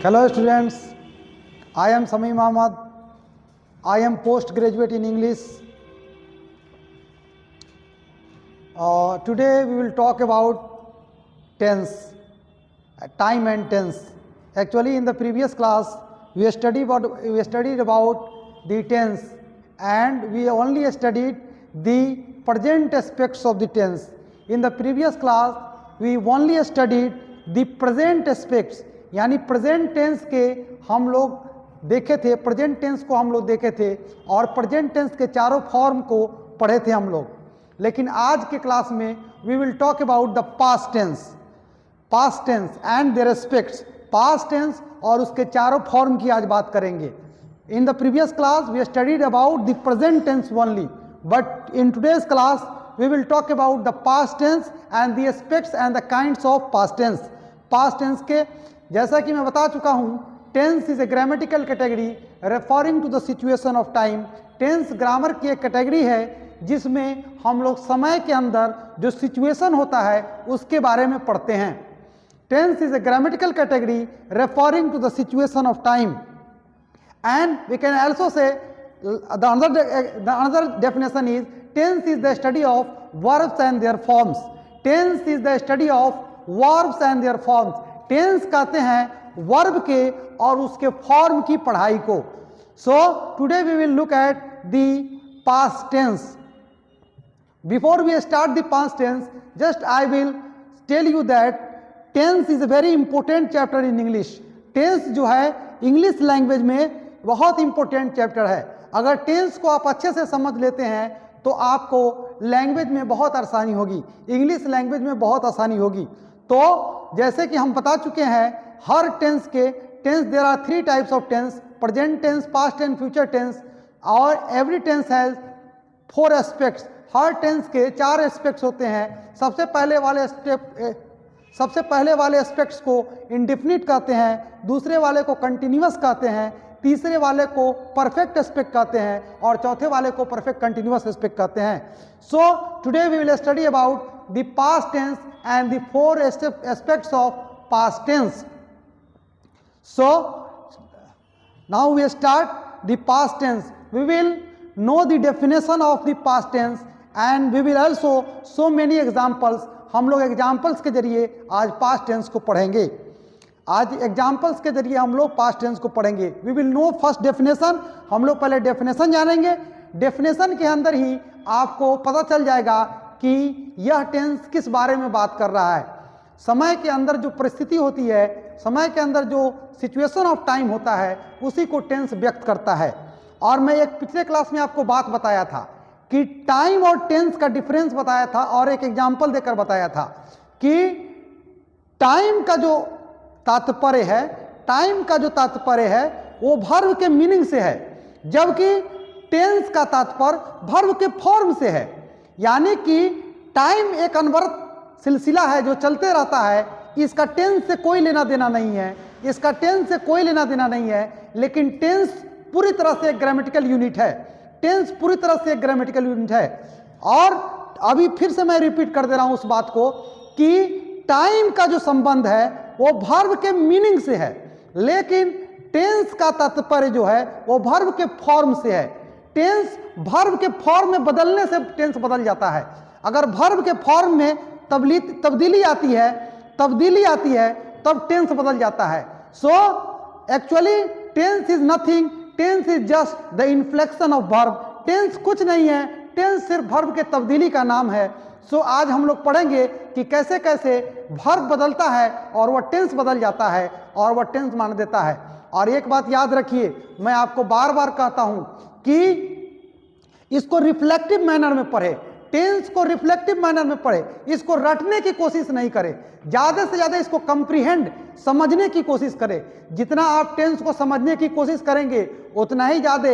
Hello students, I am Sameem Ahmad. I am postgraduate in English. Today we will talk about tense, time and tense. Actually in the previous class we studied about the tense and we only studied the present aspects of the tense. In the previous class we only studied the present aspects, यानी present tense के हम लोग देखे थे, present tense को हम लोग देखे थे और प्रेजेंट टेंस के चारों फॉर्म को पढ़े थे हम लोग. लेकिन आज के क्लास में we will talk about the past tense and their aspects. Past tense और उसके चारों फॉर्म की आज बात करेंगे. In the previous class we studied about the present tense only, but in today's class we will talk about the past tense and the aspects and the kinds of past tense. past tense के जैसा कि मैं बता चुका हूँ, tense is a grammatical category referring to the situation of time. Tense grammar की एक category है जिसमें हम लोग समय के अंदर जो सिचुएशन होता है उसके बारे में पढ़ते हैं. Tense is a grammatical category referring to the situation of time and we can also say the another definition is tense is the study of verbs and their forms. tense is the study of verbs and their forms. tense कहते हैं verb के और उसके form की पढ़ाई को. so today we will look at the past tense. before we start the past tense, just I will tell you that tense is a very important chapter in English. tense जो है English language में बहुत important chapter है. अगर tense को आप अच्छे से समझ लेते हैं तो आपको लैंग्वेज में बहुत आसानी होगी, इंग्लिश लैंग्वेज में बहुत आसानी होगी. तो जैसे कि हम बता चुके हैं, हर टेंस के tense there are 3 types of tense: present tense, past and future tense. और एवरी टेंस हैज 4 एस्पेक्ट्स. हर टेंस के 4 एस्पेक्ट्स होते हैं. सबसे पहले वाले एस्पेक्ट्स को इंडेफिनिट कहते हैं, दूसरे वाले को कंटिन्यूअस कहते हैं, तीसरे वाले को परफेक्ट एस्पेक्ट कहते हैं और चौथे वाले को परफेक्ट कंटिन्यूअस एस्पेक्ट कहते हैं. So today we will study about the past tense and the 4 aspects of past tense. So now we start the past tense. We will know the definition of the past tense and we will also so many examples. हम लोग examples के जरिए आज past tense को पढ़ेंगे. आज examples के जरिए हम लोग पास्ट टेंस को पढ़ेंगे. We will know first definition. हम लोग पहले डेफिनेशन जानेंगे. डेफिनेशन के अंदर ही आपको पता चल जाएगा कि यह टेंस किस बारे में बात कर रहा है. समय के अंदर जो परिस्थिति होती है, समय के अंदर जो सिचुएशन ऑफ टाइम होता है, उसी को टेंस व्यक्त करता है. और मैं एक पिछले क्लास में आपको बात बताया था कि टाइम और टेंस का डिफरेंस बताया था और एक एग्जाम्पल देकर बताया था कि टाइम का जो तात्पर्य है, टाइम का जो तात्पर्य है वो वर्ब के मीनिंग से है, जबकि टेंस का तात्पर्य वर्ब के फॉर्म से है. यानी कि टाइम एक अनवरत सिलसिला है जो चलते रहता है. इसका टेंस से कोई लेना देना नहीं है, इसका टेंस से कोई लेना देना नहीं है. लेकिन टेंस पूरी तरह से एक ग्रामेटिकल यूनिट है. टेंस पूरी तरह से एक ग्रामेटिकल यूनिट है. और अभी फिर से मैं रिपीट कर दे रहा हूं उस बात को कि टाइम का जो संबंध है वो वर्ब के मीनिंग से है, लेकिन टेंस का तात्पर्य जो है वो वर्ब के फॉर्म से है. टेंस वर्ब के फॉर्म में बदलने से टेंस बदल जाता है. अगर वर्ब के फॉर्म में तब्दीली आती है तब टेंस बदल जाता है. So actually tense is nothing, tense is just the inflection of verb. Tense कुछ नहीं है, टेंस सिर्फ वर्ब के तब्दीली का नाम है. सो आज हम लोग पढ़ेंगे कि कैसे कैसे वर्ब बदलता है और वह टेंस बदल जाता है और वह टेंस मान देता है. और एक बात याद रखिए, मैं आपको बार बार कहता हूं कि इसको रिफ्लेक्टिव मैनर में पढ़े, टेंस को रिफ्लेक्टिव मैनर में पढ़े. इसको रटने की कोशिश नहीं करें, ज़्यादा से ज़्यादा इसको कंप्रीहेंड समझने की कोशिश करें. जितना आप टेंस को समझने की कोशिश करेंगे उतना ही ज़्यादा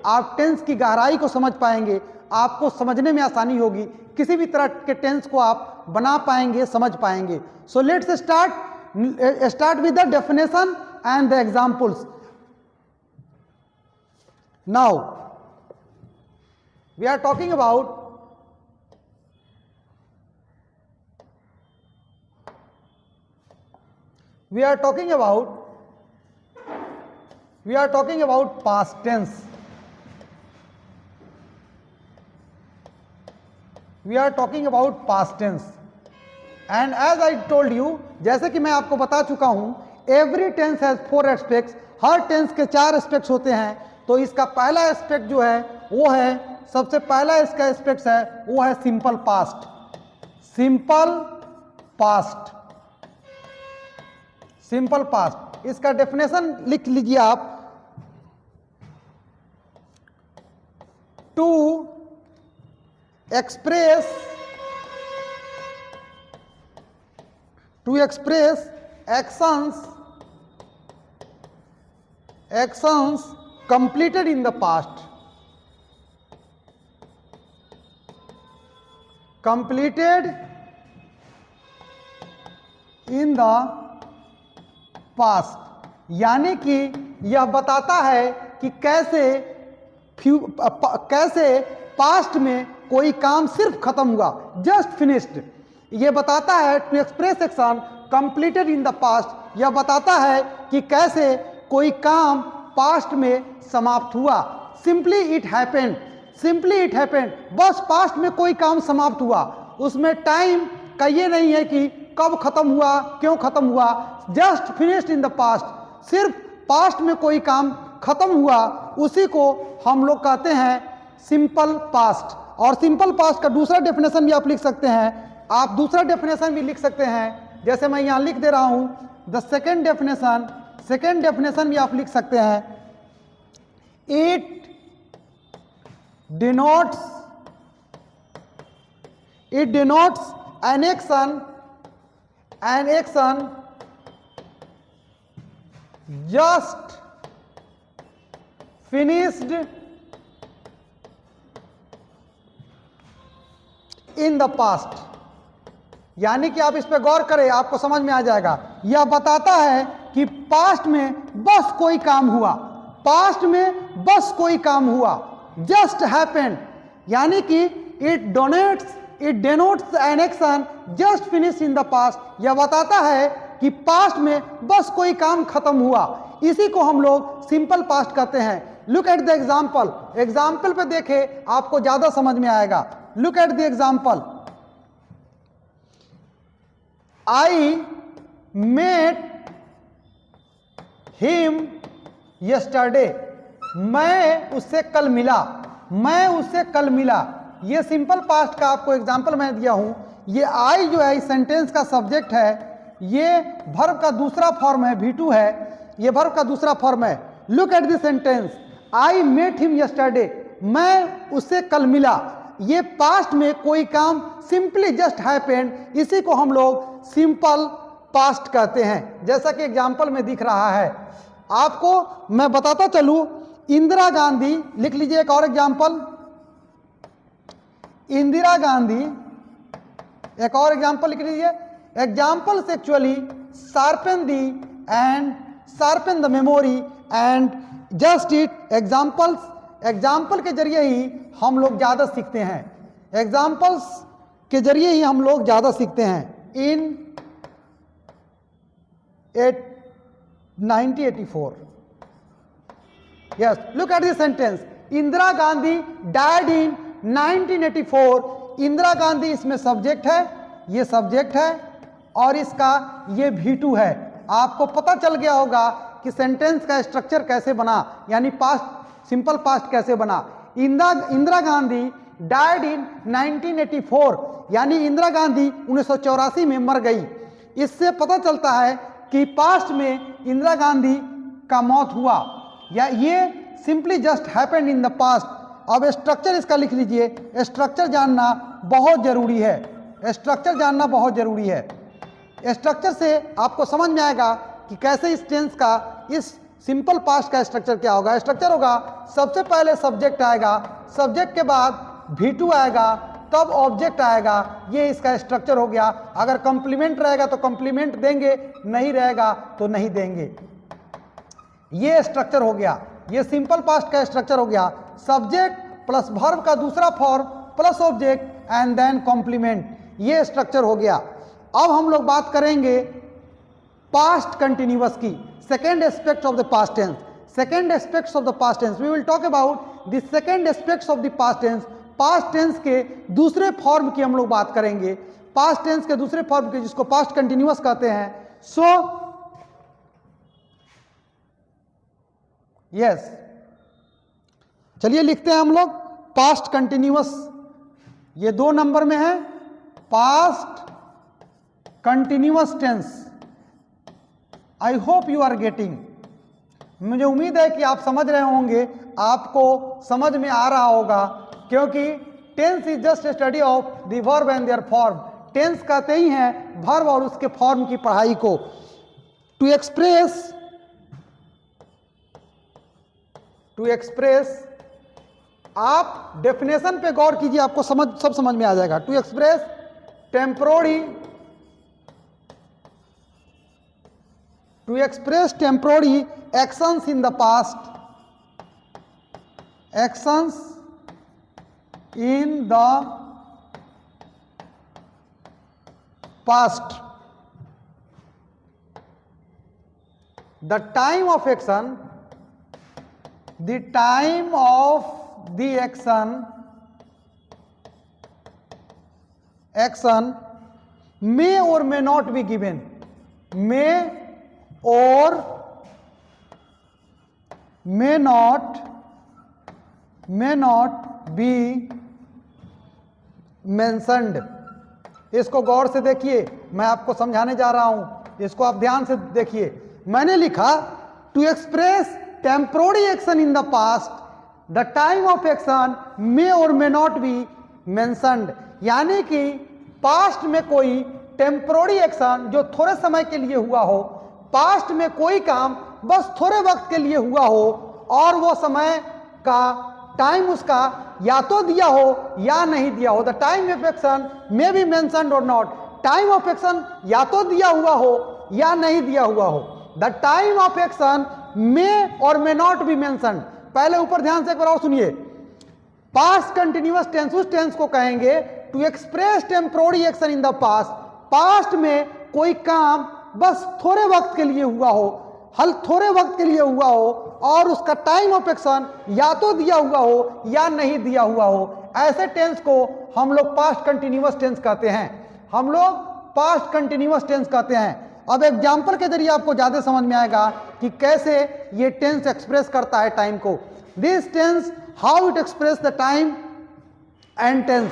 आप टेंस की गहराई को समझ पाएंगे, आपको समझने में आसानी होगी, किसी भी तरह के टेंस को आप बना पाएंगे, समझ पाएंगे. So let's start with the definition and the examples. Now we are talking about we are talking about we are talking about past tense. We are talking about past tense. And as I told you, जैसे कि मैं आपको बता चुका हूं, every tense has 4 aspects. हर tense के 4 aspects होते हैं. तो इसका पहला एस्पेक्ट जो है वो है, सबसे पहला इसका एस्पेक्ट है वो है simple past. Simple past. Simple past, इसका डेफिनेशन लिख लीजिए आप. To express actions completed in the past. Completed in the past. यानी कि यह बताता है कि कैसे पास्ट में कोई काम सिर्फ खत्म हुआ, जस्ट फिनिश्ड. यह बताता है to express action completed in the past. यह बताता है कि कैसे कोई काम पास्ट में समाप्त हुआ. Simply it happened. Simply it happened, बस पास्ट में कोई काम समाप्त हुआ. उसमें टाइम का ये नहीं है कि कब खत्म हुआ, क्यों खत्म हुआ. Just finished in the past. सिर्फ पास्ट में कोई काम खत्म हुआ, उसी को हम लोग कहते हैं सिंपल पास्ट. और सिंपल पास्ट का दूसरा डेफिनेशन भी आप लिख सकते हैं. आप दूसरा डेफिनेशन भी लिख सकते हैं, जैसे मैं यहां लिख दे रहा हूं. द सेकेंड डेफिनेशन भी आप लिख सकते हैं. It denotes an action just finished in the past. यानी कि आप इस पे गौर करें, आपको समझ में आ जाएगा. यह बताता है कि पास्ट में बस कोई काम हुआ. पास्ट में बस कोई काम हुआ, जस्ट हैपेंड. यानी कि it denotes an action just finish in the past. यह बताता है कि पास्ट में बस कोई काम खत्म हुआ. इसी को हम लोग सिंपल पास्ट कहते हैं. Look at the example. Example पे देखे, आपको ज्यादा समझ में आएगा. Look at the example. I met him yesterday. मैं उससे कल मिला. ये सिंपल पास्ट का आपको एग्जांपल मैं दिया हूं. ये आई जो है इस सेंटेंस का सब्जेक्ट है. ये वर्ब का दूसरा फॉर्म है, V2 है. ये वर्ब का दूसरा फॉर्म है. Look at this sentence. I met him yesterday. मैं उससे कल मिला. ये पास्ट में कोई काम सिंपली जस्ट हैपेंड. इसी को हम लोग सिंपल पास्ट कहते हैं, जैसा कि एग्जाम्पल में दिख रहा है. आपको मैं बताता चलूं, इंदिरा गांधी लिख लीजिए. एक और एग्जाम्पल, इंदिरा गांधी. एक और एग्जाम्पल लिख लीजिए. Examples actually sharpen the memory and just it. Example के जरिए ही हम लोग ज्यादा सीखते हैं. एग्जाम्पल्स के जरिए ही हम लोग ज्यादा सीखते हैं. इन 1984. Yes, look at this sentence. Indira Gandhi died in 1984. Indira Gandhi इसमें सब्जेक्ट है, ये सब्जेक्ट है, और इसका ये V2 है. आपको पता चल गया होगा कि सेंटेंस का स्ट्रक्चर कैसे बना, यानी पास्ट, सिंपल पास्ट कैसे बना. इंदिरा गांधी died in 1984, यानी इंदिरा गांधी 1984 में मर गई. इससे पता चलता है कि पास्ट में इंदिरा गांधी का मौत हुआ, या ये simply just happened in the past. अब स्ट्रक्चर इसका लिख लीजिए. स्ट्रक्चर जानना बहुत जरूरी है. स्ट्रक्चर जानना बहुत जरूरी है. स्ट्रक्चर से आपको समझ में आएगा कि कैसे इस टेंस का, इस सिंपल पास्ट का स्ट्रक्चर क्या होगा. स्ट्रक्चर होगा, सबसे पहले सब्जेक्ट आएगा, सब्जेक्ट के बाद V2 आएगा, तब ऑब्जेक्ट आएगा. ये इसका स्ट्रक्चर हो गया. अगर कंप्लीमेंट रहेगा तो कंप्लीमेंट देंगे, नहीं रहेगा तो नहीं देंगे. ये स्ट्रक्चर हो गया. ये सिंपल पास्ट का स्ट्रक्चर हो गया. सब्जेक्ट प्लस वर्ब का दूसरा form plus object and then complement. ये स्ट्रक्चर हो गया. अब हम लोग बात करेंगे पास्ट कंटिन्यूअस की. Second aspect of the past tense. Second aspects of the past tense, we will talk about the second aspects of the past tense. Past tense के दूसरे फॉर्म की हम लोग बात करेंगे, पास्ट टेंस के दूसरे फॉर्म की, जिसको पास्ट कंटिन्यूअस कहते हैं। सो यस, चलिए लिखते हैं हम लोग पास्ट कंटिन्यूअस, ये 2 नंबर में है, past continuous tense. I hope you are getting, मुझे उम्मीद है कि आप समझ रहे होंगे, आपको समझ में आ रहा होगा, क्योंकि tense is just study of the verb and their form. Tense कहते ही हैं वर्ब और उसके फॉर्म की पढ़ाई को। टू एक्सप्रेस, आप डेफिनेशन पे गौर कीजिए, आपको सब समझ में आ जाएगा। To express temporary actions in the past, actions in the past, the time of action, the time of the action may or may not be given, may or may not be mentioned। इसको गौर से देखिए, मैं आपको समझाने जा रहा हूं, इसको आप ध्यान से देखिए। मैंने लिखा to express temporary action in the past, the time of action may और मे नॉट बी मेंशन्ड, यानी कि पास्ट में कोई टेम्पोररी एक्शन जो थोड़े समय के लिए हुआ हो, पास्ट में कोई काम बस थोड़े वक्त के लिए हुआ हो, और वो समय का टाइम उसका या तो दिया हो या नहीं दिया हो। The time of action may be mentioned और नॉट, टाइम ऑफ एक्शन या तो दिया हुआ हो या नहीं दिया हुआ हो। The time of action may और मे नॉट बी मेंशन्ड। पहले ऊपर ध्यान से एक बार और सुनिए, पास्ट कंटिन्यूअस टेंस उस टेंस को कहेंगे to express temporary action in the past, past में कोई काम बस थोड़े वक्त के लिए हुआ हो, हल थोड़े वक्त के लिए हुआ हो, और उसका टाइम ऑफ एक्शन या तो दिया हुआ हो या नहीं दिया हुआ हो। ऐसे टेंस को हम लोग पास्ट कंटिन्यूअस टेंस कहते हैं, हम लोग पास्ट कंटिन्यूअस टेंस कहते हैं। अब एग्जाम्पल के जरिए आपको ज्यादा समझ में आएगा कि कैसे ये टेंस एक्सप्रेस करता है टाइम को। This tense how it express the time and tense.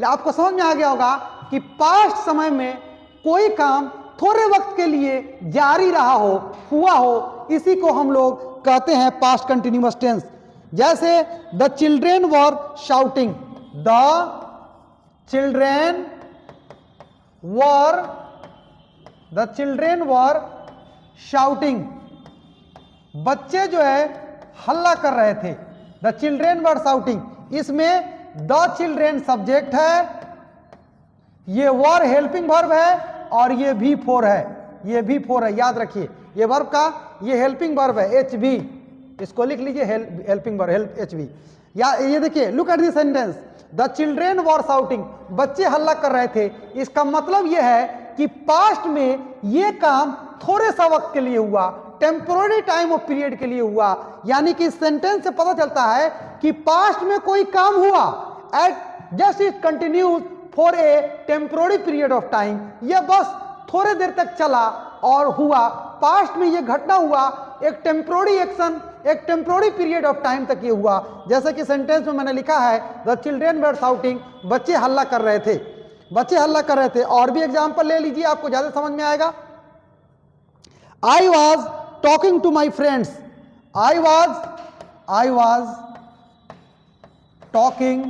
आपको समझ में आ गया होगा कि पास्ट समय में कोई काम थोड़े वक्त के लिए जारी रहा हो, हुआ हो, इसी को हम लोग कहते हैं पास्ट कंटिन्यूअस टेंस। जैसे the children were shouting, the children were shouting, बच्चे जो है हल्ला कर रहे थे। द चिल्ड्रेन वर शाउटिंग, इसमें द चिल्ड्रेन सब्जेक्ट है, ये वर हेल्पिंग वर्ब है, और ये V4 है, ये V4 है, याद रखिए। ये वर्ब का ये हेल्पिंग वर्ब है HV, इसको लिख लीजिए हेल्पिंग वर्ब HV। या ये देखिए, look at this sentence, the children were shouting, बच्चे हल्ला कर रहे थे। इसका मतलब ये है कि पास्ट में ये काम थोड़े सा वक्त के लिए हुआ, टेम्पोररी टाइम ऑफ पीरियड के लिए हुआ। यानी कि इस सेंटेंस से पता चलता है कि पास्ट में कोई काम हुआ, at just it continues for a temporary period of time, यह बस थोड़े देर तक चला और हुआ, पास्ट में यह घटना हुआ, एक टेम्पोररी एक्शन, एक टेम्पोररी पीरियड ऑफ टाइम तक ये हुआ। जैसे कि सेंटेंस में मैंने लिखा है द चिल्ड्रेन वर शाउटिंग, बच्चे हल्ला कर रहे थे, बच्चे हल्ला कर रहे थे। और भी एग्जाम्पल ले लीजिए, आपको ज्यादा समझ में आएगा। I was talking to my friends, I was talking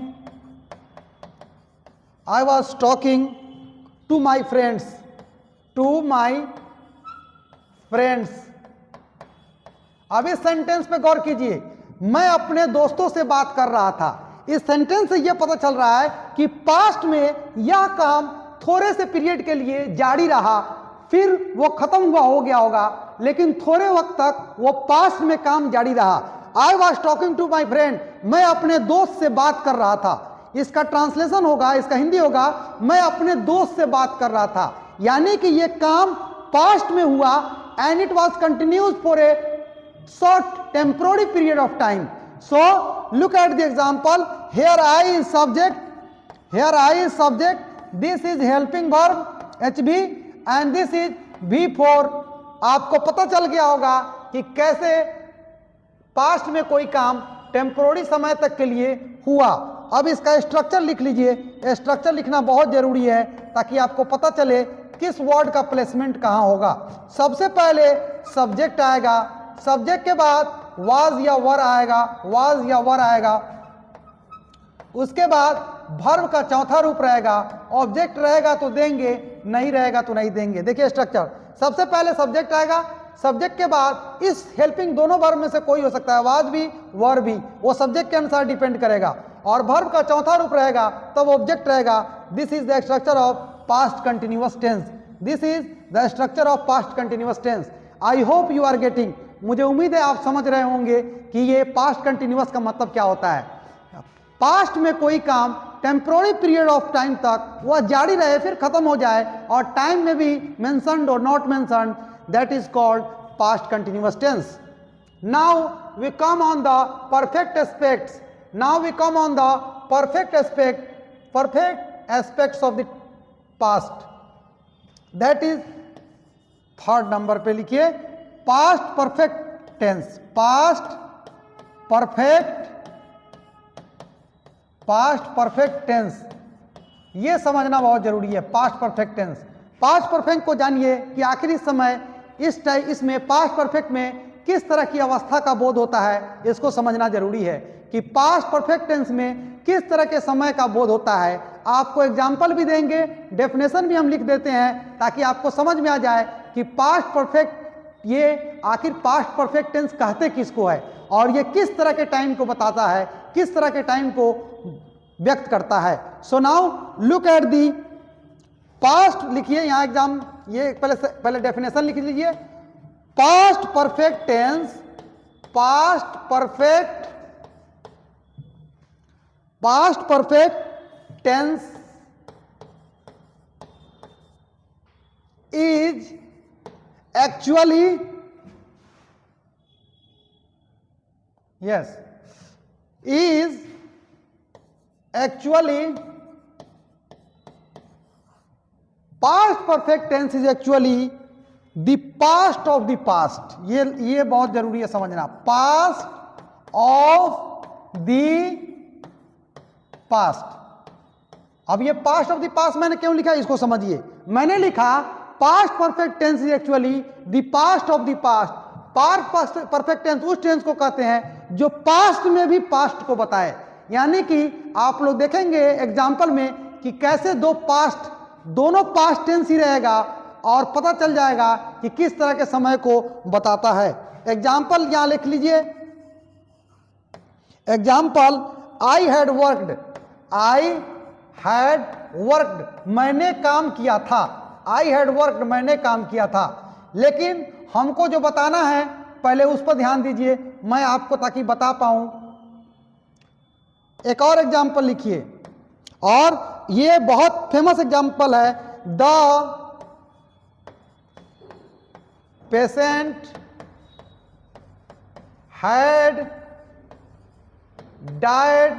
to my friends. अब इस सेंटेंस पे गौर कीजिए, मैं अपने दोस्तों से बात कर रहा था। इस सेंटेंस से यह पता चल रहा है कि पास्ट में यह काम थोड़े से पीरियड के लिए जारी रहा, फिर वो खत्म हुआ हो गया होगा, लेकिन थोड़े वक्त तक वो पास्ट में काम जारी रहा। I was talking to my friend, मैं अपने दोस्त से बात कर रहा था। इसका ट्रांसलेशन होगा, इसका हिंदी होगा, मैं अपने दोस्त से बात कर रहा था। यानी कि ये काम पास्ट में हुआ, and it was continues for A short temporary period of time. So look at the example. Here I is subject, here I is subject, this is helping verb HB and this is V4. आपको पता चल गया होगा कि कैसे past में कोई काम टेम्पोररी समय तक के लिए हुआ। अब इसका स्ट्रक्चर लिख लीजिए। स्ट्रक्चर लिखना बहुत जरूरी है ताकि आपको पता चले किस वर्ड का प्लेसमेंट कहाँ होगा। सबसे पहले सब्जेक्ट आएगा, सब्जेक्ट के बाद वाज या वर आएगा, वाज या वर आएगा। उसके बाद वर्ब का चौथा रूप रहेगा, ऑब्जेक्ट रहेगा तो देंगे, नहीं रहेगा तो नहीं देंगे। देखिए स्ट्रक्चर, सबसे पहले सब्जेक्ट आएगा, सब्जेक्ट के बाद इस हेल्पिंग दोनों वर्ब में से कोई हो सकता है, वाज भी वर भी, वो सब्जेक्ट के अनुसार डिपेंड करेगा। और वर्ब का चौथा रूप रहेगा तब ऑब्जेक्ट रहेगा। This is the structure of past continuous tense, this is the structure of past continuous tense. I hope you are getting, मुझे उम्मीद है आप समझ रहे होंगे कि ये पास्ट कंटिन्यूअस का मतलब क्या होता है। पास्ट में कोई काम टेम्पोररी पीरियड ऑफ टाइम तक वह जारी रहे फिर खत्म हो जाए और टाइम में भी मेंशन्ड और not mentioned, that is called past continuous tense. Now we come on the perfect aspects, now we come on the perfect aspects of the past, that is third number पे लिखिए past perfect tense. Past perfect tense ये समझना बहुत जरूरी है। Past perfect tense, past perfect को जानिए कि आखिर इस समय इसमें पास्ट परफेक्ट में किस तरह की अवस्था का बोध होता है, इसको समझना जरूरी है कि पास्ट परफेक्ट टेंस में किस तरह के समय का बोध होता है। आपको एग्जाम्पल भी देंगे, डेफिनेशन भी हम लिख देते हैं ताकि आपको समझ में आ जाए कि पास्ट परफेक्ट ये आखिर पास्ट परफेक्ट टेंस कहते किसको है और ये किस तरह के टाइम को बताता है, किस तरह के टाइम को व्यक्त करता है। So now look at the past, लिखिए यहाँ एग्जाम, ये पहले डेफिनेशन लिख लीजिए। Past perfect tense, past perfect tense is actually, yes, is actually, past perfect tense is actually the past of the past। ये बहुत जरूरी है समझना, past of the past। अब ये past of the past मैंने क्यों लिखा इसको समझिए। मैंने लिखा past perfect tense is actually the past of the past. Past perfect tense उस टेंस को कहते हैं जो पास्ट में भी पास्ट को बताए। यानी कि आप लोग देखेंगे एग्जाम्पल में कि कैसे दोनों पास्ट टेंस ही रहेगा और पता चल जाएगा कि किस तरह के समय को बताता है। एग्जाम्पल यहां लिख लीजिए। एग्जाम्पल, आई हैड वर्कड, मैंने काम किया था। आई हैड वर्कड, मैंने काम किया था। लेकिन हमको जो बताना है पहले उस पर ध्यान दीजिए, मैं आपको ताकि बता पाऊं। एक और एग्जाम्पल लिखिए, और ये बहुत फेमस एग्जाम्पल है। The patient had died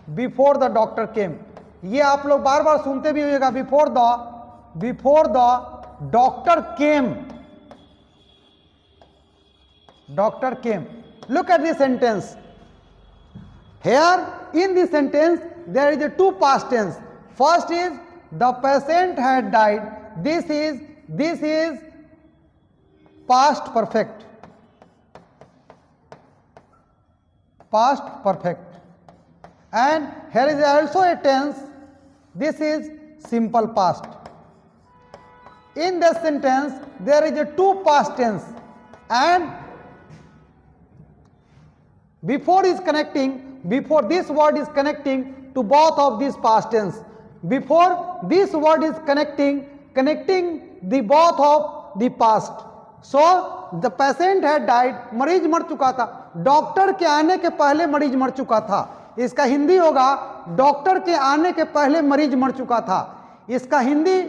before the doctor came. ये आप लोग बार बार सुनते भी होइएगा, before the doctor came, doctor came. Look at this sentence. Here in this sentence there is a two past tense. First is the patient had died. This is past perfect. Past perfect. And here is also a tense. This is simple past. In this sentence there is a two past tense, and before this word is connecting to both of these past tense. Before this word is connecting the both of the past. So the patient had died, मरीज मर चुका था। Doctor के आने के पहले मरीज मर चुका था। इसका हिंदी होगा डॉक्टर के आने के पहले मरीज मर चुका था। इसका हिंदी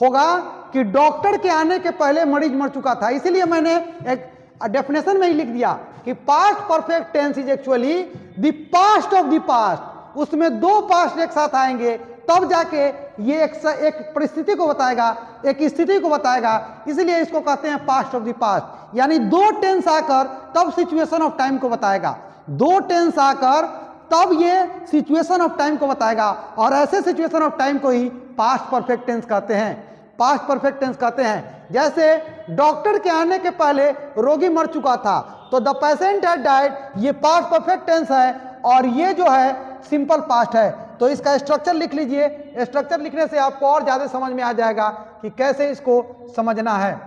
होगा कि डॉक्टर के आने के पहले मरीज मर चुका था। इसीलिए मैंने एक डेफिनेशन में ही लिख दिया कि past perfect tense is actually the past of the past, उसमें दो पास्ट एक साथ आएंगे तब जाके ये एक परिस्थिति को बताएगा, एक स्थिति को बताएगा, इसलिए इसको कहते हैं पास्ट ऑफ द पास्ट। यानी दो टेंस आकर तब सिचुएशन ऑफ टाइम को बताएगा, दो टेंस आकर तब ये सिचुएशन ऑफ टाइम को बताएगा, और ऐसे सिचुएशन ऑफ टाइम को ही पास्ट परफेक्ट टेंस कहते हैं, पास्ट परफेक्ट टेंस कहते हैं। जैसे डॉक्टर के आने के पहले रोगी मर चुका था, तो द पेशेंट हैड डाइड, ये पास्ट परफेक्ट टेंस है, और ये जो है सिंपल पास्ट है। तो इसका स्ट्रक्चर लिख लीजिए, स्ट्रक्चर लिखने से आपको और ज्यादा समझ में आ जाएगा कि कैसे इसको समझना है।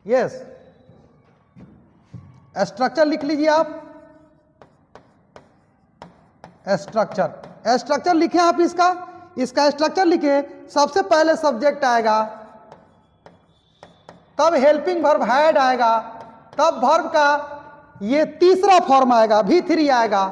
यस, स्ट्रक्चर लिख लीजिए आप, स्ट्रक्चर लिखे आप इसका स्ट्रक्चर लिखे। सबसे पहले सब्जेक्ट आएगा, तब हेल्पिंग वर्ब हैड आएगा, तब वर्ब का ये तीसरा फॉर्म आएगा V3 आएगा,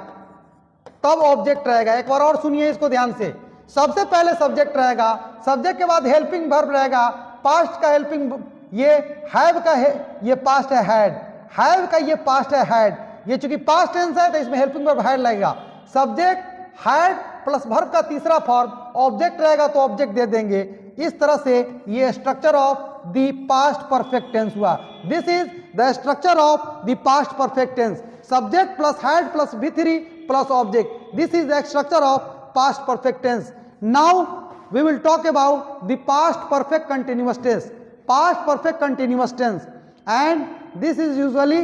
तब ऑब्जेक्ट रहेगा। एक बार और सुनिए इसको ध्यान से, सबसे पहले सब्जेक्ट रहेगा, सब्जेक्ट के बाद हेल्पिंग वर्ब रहेगा, पास्ट का हेल्पिंग, ये हैव का है, ये पास्ट है हैड, हैव का ये पास्ट है हैड, ये चूंकि पास्ट टेंस है तो इसमें हेल्पिंग वर्ब हैड लगेगा। सब्जेक्ट हैड प्लस वर्ब का तीसरा फॉर्म ऑब्जेक्ट रहेगा तो ऑब्जेक्ट दे देंगे। इस तरह से ये structure of the past perfect tense हुआ। This is the structure of the past perfect tense, subject plus had plus V3 plus object, this is the structure of past perfect tense. Now we will talk about the past perfect continuous tense, past perfect continuous tense, and this is usually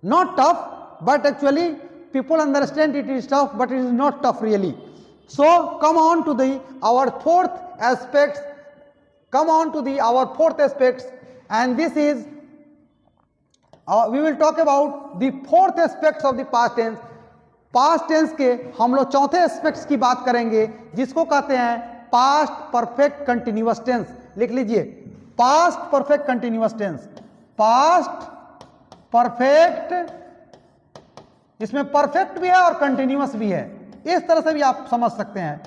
not tough, but actually people understand it is tough, but it is not tough really. So come on to our fourth aspects, our fourth aspects, and this is we will talk about the fourth aspects of the past tense. Past tense के हम लोग चौथे aspects की बात करेंगे, जिसको कहते हैं पास्ट परफेक्ट कंटिन्यूअस टेंस। लिख लीजिए, past perfect continuous tense, past perfect, इसमें परफेक्ट भी है और कंटिन्यूअस भी है, इस तरह से भी आप समझ सकते हैं।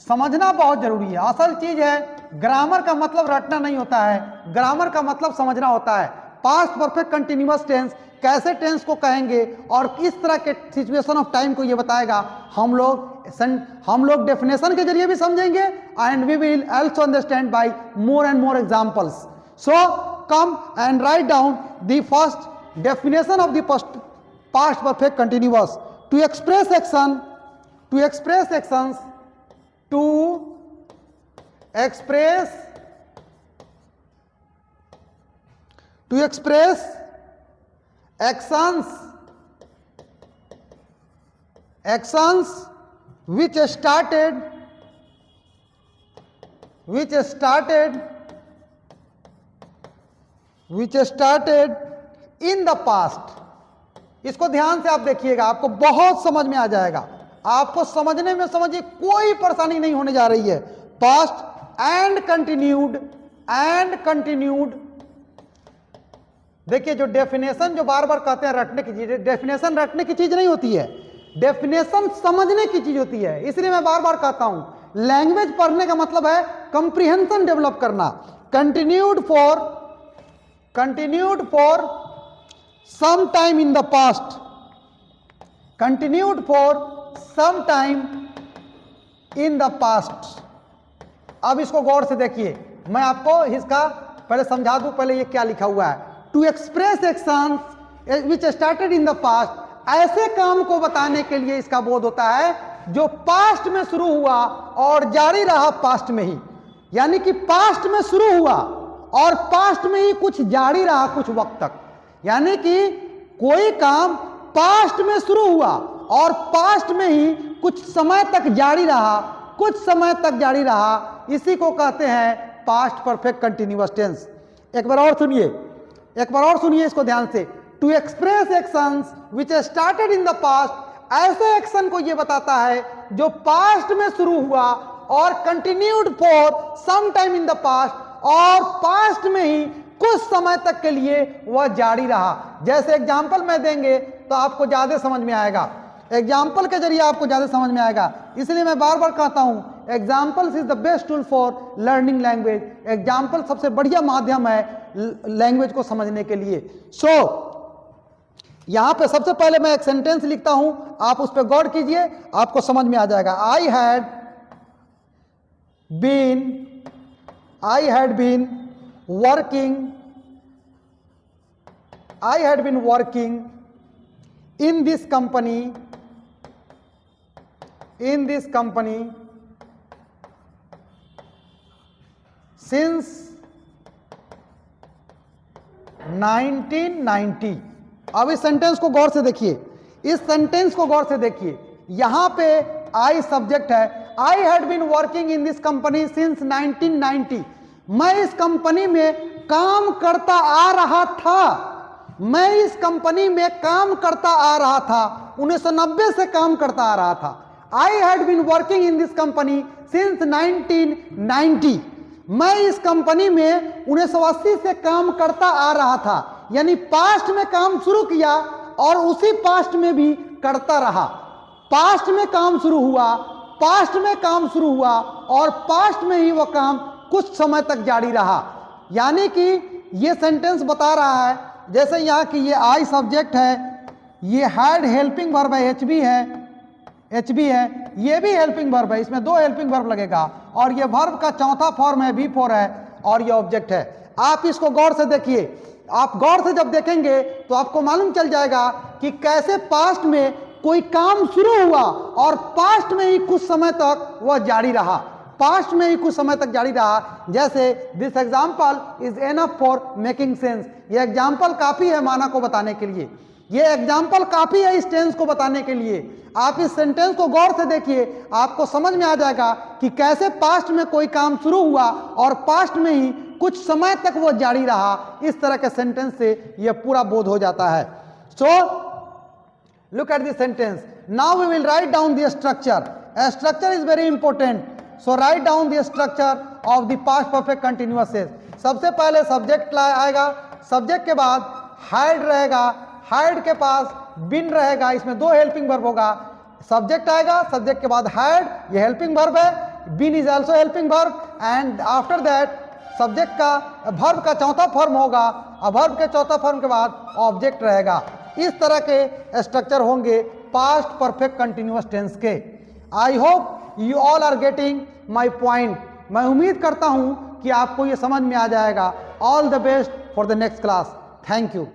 समझना बहुत जरूरी है, असल चीज है, ग्रामर का मतलब रटना नहीं होता है, ग्रामर का मतलब समझना होता है। पास्ट परफेक्ट कंटिन्यूअस टेंस कैसे टेंस को कहेंगे और किस तरह के सिचुएशन ऑफ टाइम को ये बताएगा, हम लोग डेफिनेशन के जरिए भी समझेंगे, and we will also understand by more and more examples. So come and write down the first definition of the past perfect continuous. To express actions, to express actions which started in the past। इसको ध्यान से आप देखिएगा, आपको बहुत समझ में आ जाएगा, आपको समझने में समझिए कोई परेशानी नहीं होने जा रही है। पास्ट एंड कंटिन्यूड, देखिए जो डेफिनेशन जो बार बार कहते हैं रटने की चीज, डेफिनेशन रटने की चीज नहीं होती है, डेफिनेशन समझने की चीज होती है। इसलिए मैं बार बार कहता हूं, लैंग्वेज पढ़ने का मतलब है कंप्रीहेंशन डेवलप करना। Continued for some time in the past, continued for some time in the past। अब इसको गौर से देखिए, मैं आपको इसका पहले समझा दूं, पहले ये क्या लिखा हुआ है। To express actions which started in the past, ऐसे काम को बताने के लिए इसका बोध होता है जो पास्ट में शुरू हुआ और जारी रहा पास्ट में ही, यानी कि पास्ट में शुरू हुआ और पास्ट में ही कुछ जारी रहा कुछ वक्त तक, यानी कि कोई काम पास्ट में शुरू हुआ और पास्ट में ही कुछ समय तक जारी रहा, कुछ समय तक जारी रहा, इसी को कहते हैं पास्ट परफेक्ट कंटिन्यूअस टेंस। एक बार और सुनिए इसको ध्यान से। To express actions which started in the past, ऐसे एक्शन को यह बताता है जो पास्ट में शुरू हुआ और continued for some time in the past, और पास्ट में ही कुछ समय तक के लिए वह जारी रहा। जैसे एग्जाम्पल में देंगे तो आपको ज्यादा समझ में आएगा, एग्जाम्पल के जरिए आपको ज्यादा समझ में आएगा। इसलिए मैं बार बार कहता हूं examples is the best tool for learning language. Example सबसे बढ़िया माध्यम है लैंग्वेज को समझने के लिए। सो यहां पे सबसे पहले मैं एक सेंटेंस लिखता हूं, आप उस पर गौर कीजिए, आपको समझ में आ जाएगा। I had been working in this company since 1990। अब इस सेंटेंस को गौर से देखिए, इस सेंटेंस को गौर से देखिए, यहां पे आई सब्जेक्ट है। I had been working in this company since 1990। मैं इस कंपनी में काम करता आ रहा था, मैं इस कंपनी में काम करता आ रहा था, 1990 से काम करता आ रहा था। I had been working in this company since 1990। मैं इस कंपनी में 1980 से काम करता आ रहा था, यानी पास्ट में काम शुरू किया और उसी पास्ट में भी करता रहा। पास्ट में काम शुरू हुआ, पास्ट में काम शुरू हुआ और पास्ट में ही वो काम कुछ समय तक जारी रहा। यानी कि ये सेंटेंस बता रहा है, जैसे यहाँ की ये आई सब्जेक्ट है, ये हैड हेल्पिंग वर्ब है, एच बी है, ये भी हेल्पिंग वर्ब है, इसमें 2 हेल्पिंग वर्ब लगेगा और ये वर्ब का चौथा फॉर्म है, V4 है और ये ऑब्जेक्ट है। आप इसको गौर से देखिए, आप गौर से जब देखेंगे तो आपको मालूम चल जाएगा कि कैसे पास्ट में कोई काम शुरू हुआ और पास्ट में ही कुछ समय तक वह जारी रहा, पास्ट में ही कुछ समय तक जारी रहा। जैसे this example is enough for making sense. ये एग्जाम्पल काफी है माना को बताने के लिए, ये एग्जाम्पल काफी है इस टेंस को बताने के लिए। आप इस सेंटेंस को गौर से देखिए, आपको समझ में आ जाएगा कि कैसे पास्ट में कोई काम शुरू हुआ और पास्ट में ही कुछ समय तक वो जारी रहा। इस तरह के सेंटेंस से यह पूरा बोध हो जाता है। So look at this sentence. Now we will write down the structure. Structure is very important. So write down the structure of the past perfect continuous tense. सबसे पहले सब्जेक्ट आएगा, सब्जेक्ट के बाद हैड रहेगा, हैड के पास बिन रहेगा, इसमें 2 helping verb होगा। सब्जेक्ट आएगा, सब्जेक्ट के बाद हैड, ये हेल्पिंग वर्ब है, been is also helping verb, and after that subject का वर्ब का चौथा फॉर्म होगा और वर्ब के चौथा फॉर्म के बाद ऑब्जेक्ट रहेगा। इस तरह के स्ट्रक्चर होंगे पास्ट परफेक्ट कंटिन्यूअस टेंस के। I hope you all are getting my point. मैं उम्मीद करता हूं कि आपको ये समझ में आ जाएगा। All the best for the next class. Thank you.